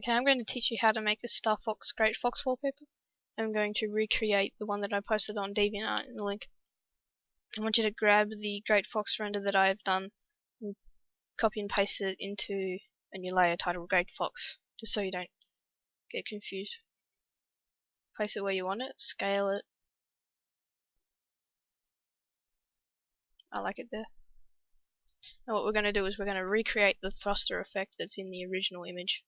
Okay, I'm going to teach you how to make a Starfox Great Fox wallpaper. I'm going to recreate the one that I posted on DeviantArt in the link. I want you to grab the Great Fox render that I have done and copy and paste it into a new layer titled Great Fox, just so you don't get confused. Place it where you want it, scale it. I like it there. Now what we're going to do is we're going to recreate the thruster effect that's in the original image.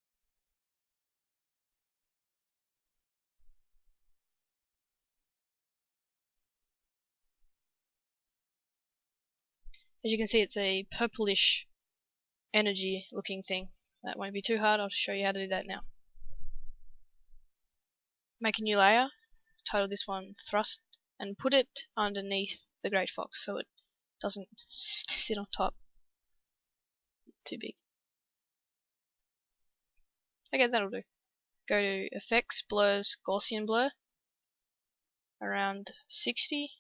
As you can see, it's a purplish energy looking thing. That won't be too hard. I'll show you how to do that now. Make a new layer, title this one Thrust, and put it underneath the Great Fox so it doesn't sit on top. Too big. Okay, that'll do. Go to Effects, Blurs, Gaussian Blur, around 60.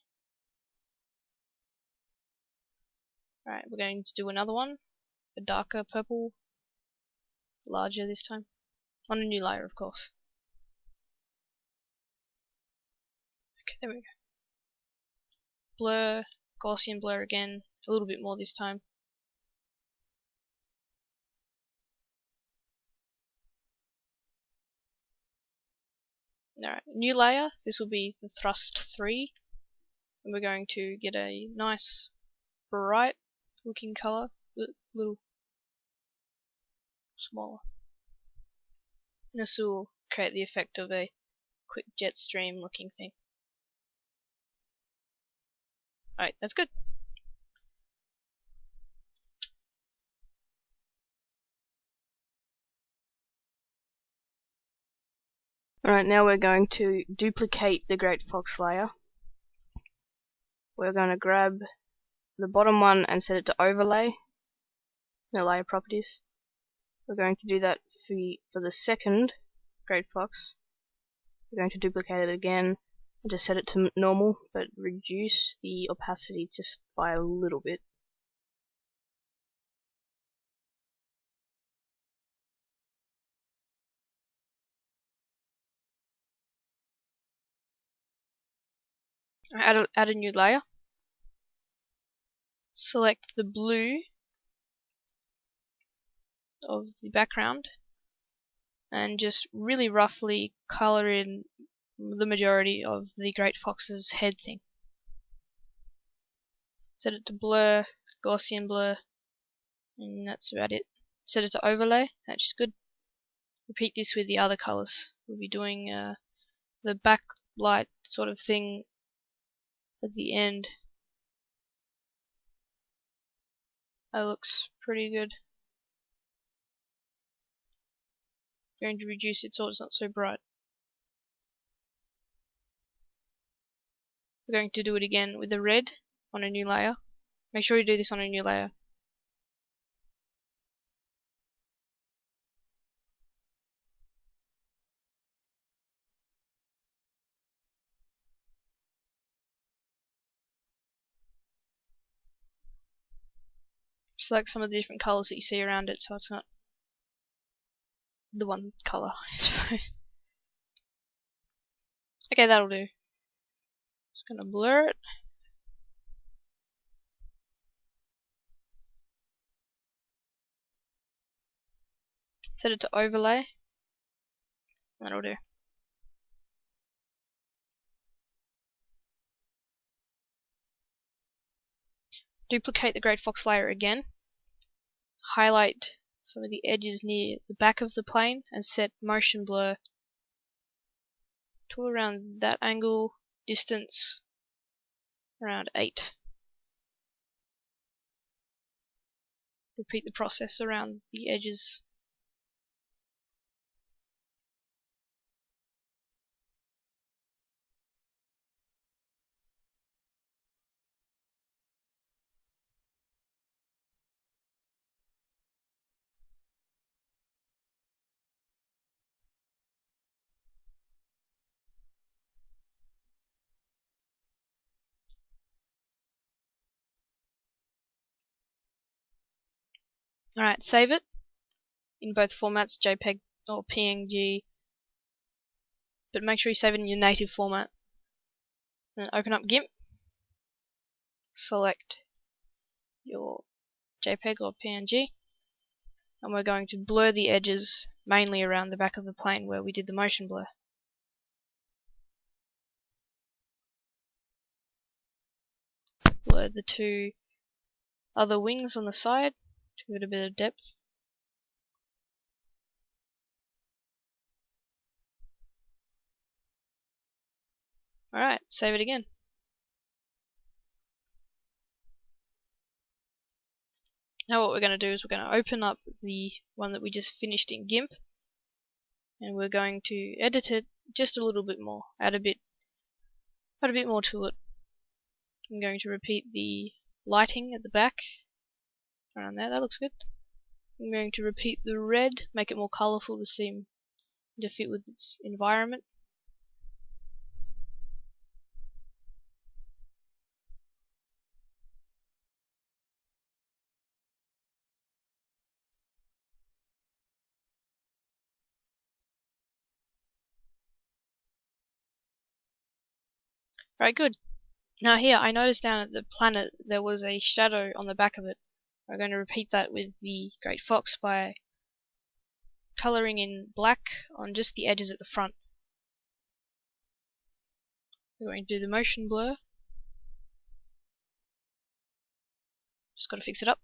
Alright, we're going to do another one, a darker purple, larger this time, on a new layer of course. Okay, there we go. Blur, Gaussian Blur again, a little bit more this time. Alright, new layer, this will be the Thrust 3, and we're going to get a nice bright looking color, little smaller. And this will create the effect of a quick jet stream looking thing. Alright, that's good. Alright, now we're going to duplicate the Great Fox layer. We're going to grab the bottom one and set it to overlay, the layer properties. We're going to do that for the second Great Fox. We're going to duplicate it again and just set it to normal, but reduce the opacity just by a little bit. Add a new layer. Select the blue of the background and just really roughly color in the majority of the Great Fox's head thing. Set it to blur, Gaussian blur, and that's about it. Set it to overlay, that's good. Repeat this with the other colors. We'll be doing the backlight sort of thing at the end. That looks pretty good. I'm going to reduce it so it's not so bright. We're going to do it again with the red on a new layer. Make sure you do this on a new layer. Select some of the different colors that you see around it so it's not the one color, I suppose. Okay, that'll do. Just gonna blur it. Set it to overlay. That'll do. Duplicate the Great Fox layer again. Highlight some of the edges near the back of the plane and set motion blur to around that angle, distance around 8. Repeat the process around the edges. Alright, save it in both formats, JPEG or PNG, but make sure you save it in your native format. Then open up GIMP, select your JPEG or PNG, and we're going to blur the edges mainly around the back of the plane where we did the motion blur. Blur the two other wings on the side to give it a bit of depth. Alright, save it again. Now what we're going to do is we're going to open up the one that we just finished in GIMP, and we're going to edit it just a little bit more, add a bit more to it. I'm going to repeat the lighting at the back around there, that looks good. I'm going to repeat the red, make it more colourful to seem to fit with its environment. Right, good. Now here, I noticed down at the planet there was a shadow on the back of it. We're going to repeat that with the Great Fox by colouring in black on just the edges at the front. We're going to do the motion blur. Just got to fix it up.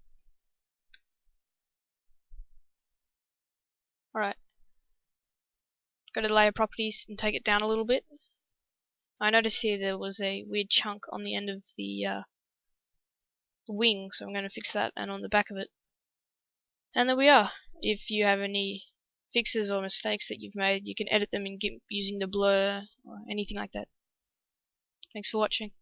Alright. Go to layer properties and take it down a little bit. I noticed here there was a weird chunk on the end of the wing, so I'm going to fix that, and on the back of it. And there we are. If you have any fixes or mistakes that you've made, you can edit them in GIMP using the blur or anything like that. Thanks for watching.